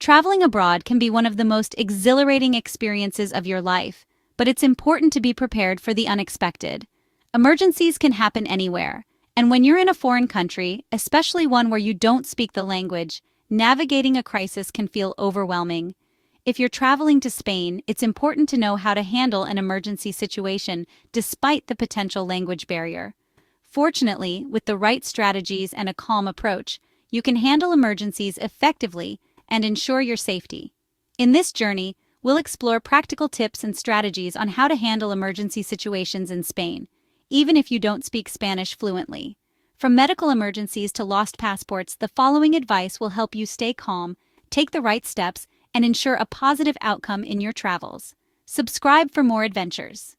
Traveling abroad can be one of the most exhilarating experiences of your life, but it's important to be prepared for the unexpected. Emergencies can happen anywhere, and when you're in a foreign country, especially one where you don't speak the language, navigating a crisis can feel overwhelming. If you're traveling to Spain, it's important to know how to handle an emergency situation despite the potential language barrier. Fortunately, with the right strategies and a calm approach, you can handle emergencies effectively and ensure your safety. In this journey, we'll explore practical tips and strategies on how to handle emergency situations in Spain, even if you don't speak Spanish fluently. From medical emergencies to lost passports, the following advice will help you stay calm, take the right steps, and ensure a positive outcome in your travels. Subscribe for more adventures.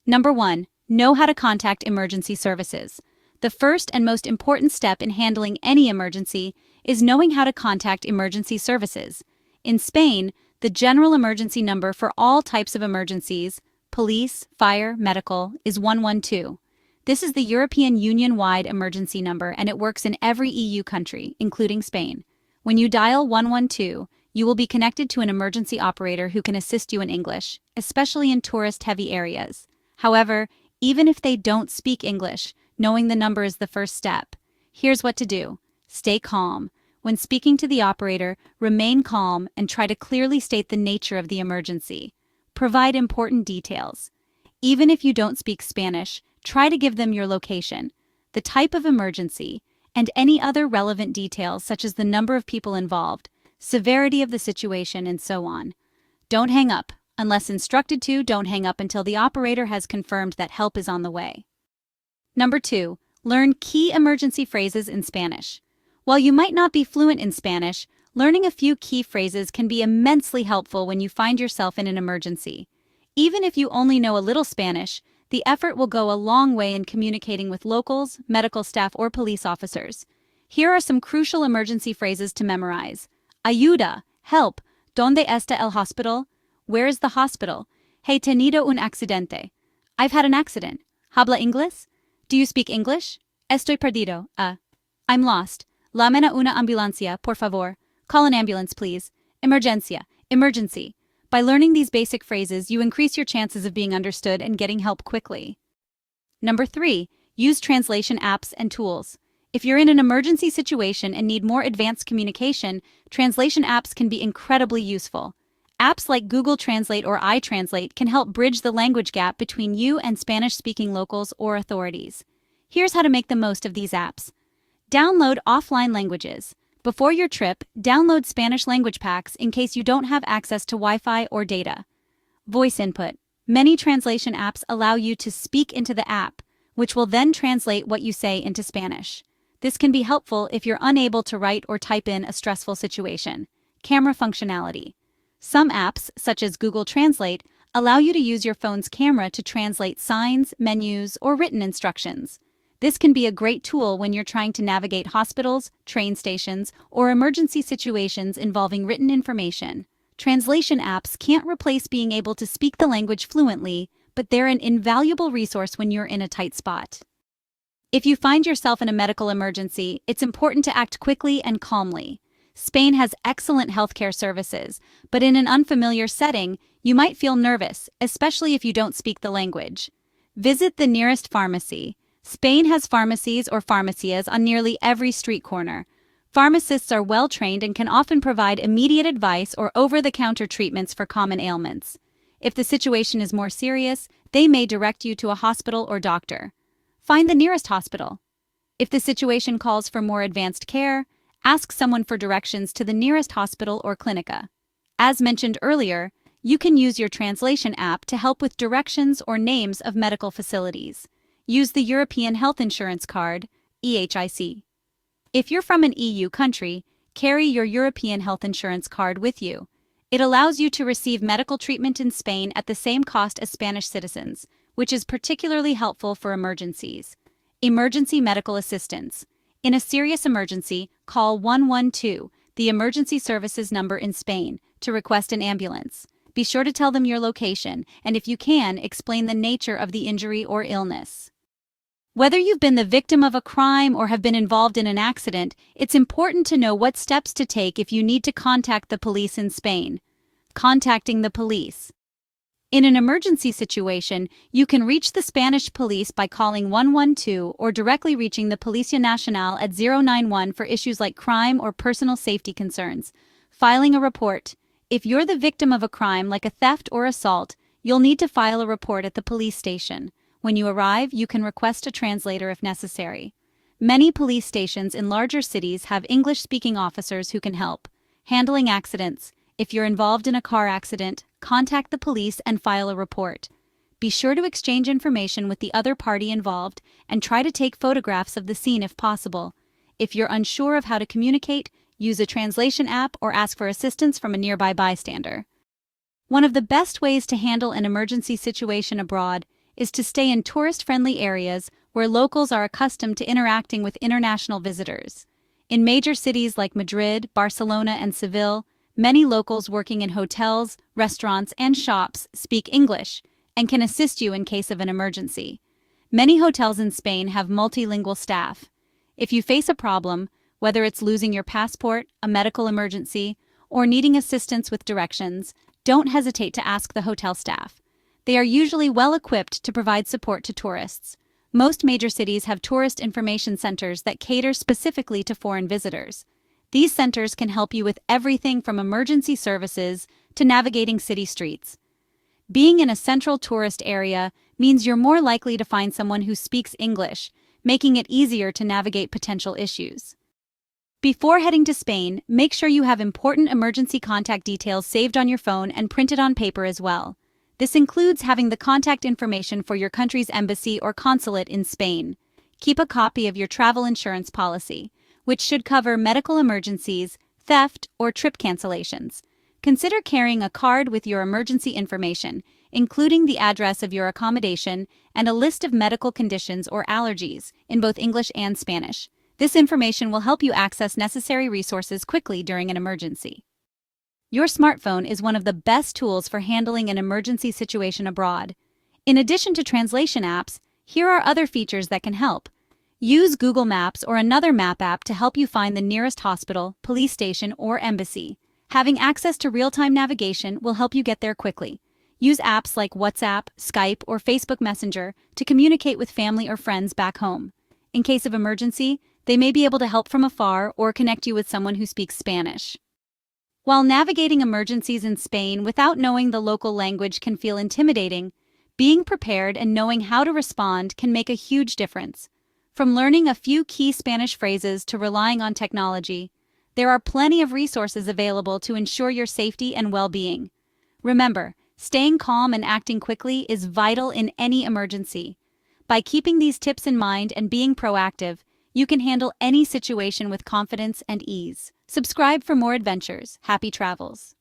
Number 1. Know how to contact emergency services. The first and most important step in handling any emergency is knowing how to contact emergency services. In Spain, the general emergency number for all types of emergencies, police, fire, medical, is 112. This is the European Union-wide emergency number, and it works in every EU country, including Spain. When you dial 112, you will be connected to an emergency operator who can assist you in English, especially in tourist-heavy areas. However, even if they don't speak English, knowing the number is the first step. Here's what to do. Stay calm. When speaking to the operator, remain calm and try to clearly state the nature of the emergency. Provide important details. Even if you don't speak Spanish, try to give them your location, the type of emergency, and any other relevant details such as the number of people involved, severity of the situation, and so on. Don't hang up. Unless instructed to, don't hang up until the operator has confirmed that help is on the way. Number 2. Learn key emergency phrases in Spanish. While you might not be fluent in Spanish, learning a few key phrases can be immensely helpful when you find yourself in an emergency. Even if you only know a little Spanish, the effort will go a long way in communicating with locals, medical staff, or police officers. Here are some crucial emergency phrases to memorize. Ayuda, help. ¿Dónde está el hospital? Where is the hospital? He tenido un accidente. I've had an accident. ¿Habla inglés? Do you speak English? Estoy perdido. I'm lost. Llamen a una ambulancia, por favor. Call an ambulance, please. Emergencia, emergency. By learning these basic phrases, you increase your chances of being understood and getting help quickly. Number 3. Use translation apps and tools. If you're in an emergency situation and need more advanced communication, translation apps can be incredibly useful. Apps like Google Translate or iTranslate can help bridge the language gap between you and Spanish-speaking locals or authorities. Here's how to make the most of these apps. Download offline languages. Before your trip, download Spanish language packs in case you don't have access to Wi-Fi or data. Voice input. Many translation apps allow you to speak into the app, which will then translate what you say into Spanish. This can be helpful if you're unable to write or type in a stressful situation. Camera functionality. Some apps, such as Google Translate, allow you to use your phone's camera to translate signs, menus, or written instructions. This can be a great tool when you're trying to navigate hospitals, train stations, or emergency situations involving written information. Translation apps can't replace being able to speak the language fluently, but they're an invaluable resource when you're in a tight spot. If you find yourself in a medical emergency, it's important to act quickly and calmly. Spain has excellent healthcare services, but in an unfamiliar setting, you might feel nervous, especially if you don't speak the language. Visit the nearest pharmacy. Spain has pharmacies or farmacias on nearly every street corner. Pharmacists are well-trained and can often provide immediate advice or over-the-counter treatments for common ailments. If the situation is more serious, they may direct you to a hospital or doctor. Find the nearest hospital. If the situation calls for more advanced care, ask someone for directions to the nearest hospital or clinica. As mentioned earlier, you can use your translation app to help with directions or names of medical facilities. Use the European Health Insurance Card, EHIC. If you're from an EU country, carry your European Health Insurance Card with you. It allows you to receive medical treatment in Spain at the same cost as Spanish citizens, which is particularly helpful for emergencies. Emergency medical assistance. In a serious emergency, call 112, the emergency services number in Spain, to request an ambulance. Be sure to tell them your location, and if you can, explain the nature of the injury or illness. Whether you've been the victim of a crime or have been involved in an accident, it's important to know what steps to take if you need to contact the police in Spain. Contacting the police. In an emergency situation, you can reach the Spanish police by calling 112 or directly reaching the Policía Nacional at 091 for issues like crime or personal safety concerns. Filing a report. If you're the victim of a crime like a theft or assault, you'll need to file a report at the police station. When you arrive, you can request a translator if necessary. Many police stations in larger cities have English-speaking officers who can help. Handling accidents. If you're involved in a car accident, contact the police and file a report. Be sure to exchange information with the other party involved and try to take photographs of the scene if possible. If you're unsure of how to communicate, use a translation app or ask for assistance from a nearby bystander. One of the best ways to handle an emergency situation abroad is to stay in tourist-friendly areas where locals are accustomed to interacting with international visitors. In major cities like Madrid, Barcelona, and Seville, many locals working in hotels, restaurants, and shops speak English and can assist you in case of an emergency. Many hotels in Spain have multilingual staff. If you face a problem, whether it's losing your passport, a medical emergency, or needing assistance with directions, don't hesitate to ask the hotel staff. They are usually well equipped to provide support to tourists. Most major cities have tourist information centers that cater specifically to foreign visitors. These centers can help you with everything from emergency services to navigating city streets. Being in a central tourist area means you're more likely to find someone who speaks English, making it easier to navigate potential issues. Before heading to Spain, make sure you have important emergency contact details saved on your phone and printed on paper as well. This includes having the contact information for your country's embassy or consulate in Spain. Keep a copy of your travel insurance policy, which should cover medical emergencies, theft, or trip cancellations. Consider carrying a card with your emergency information, including the address of your accommodation and a list of medical conditions or allergies in both English and Spanish. This information will help you access necessary resources quickly during an emergency. Your smartphone is one of the best tools for handling an emergency situation abroad. In addition to translation apps, here are other features that can help. Use Google Maps or another map app to help you find the nearest hospital, police station, or embassy. Having access to real-time navigation will help you get there quickly. Use apps like WhatsApp, Skype, or Facebook Messenger to communicate with family or friends back home. In case of emergency, they may be able to help from afar or connect you with someone who speaks Spanish. While navigating emergencies in Spain without knowing the local language can feel intimidating, being prepared and knowing how to respond can make a huge difference. From learning a few key Spanish phrases to relying on technology, there are plenty of resources available to ensure your safety and well-being. Remember, staying calm and acting quickly is vital in any emergency. By keeping these tips in mind and being proactive, you can handle any situation with confidence and ease. Subscribe for more adventures. Happy travels!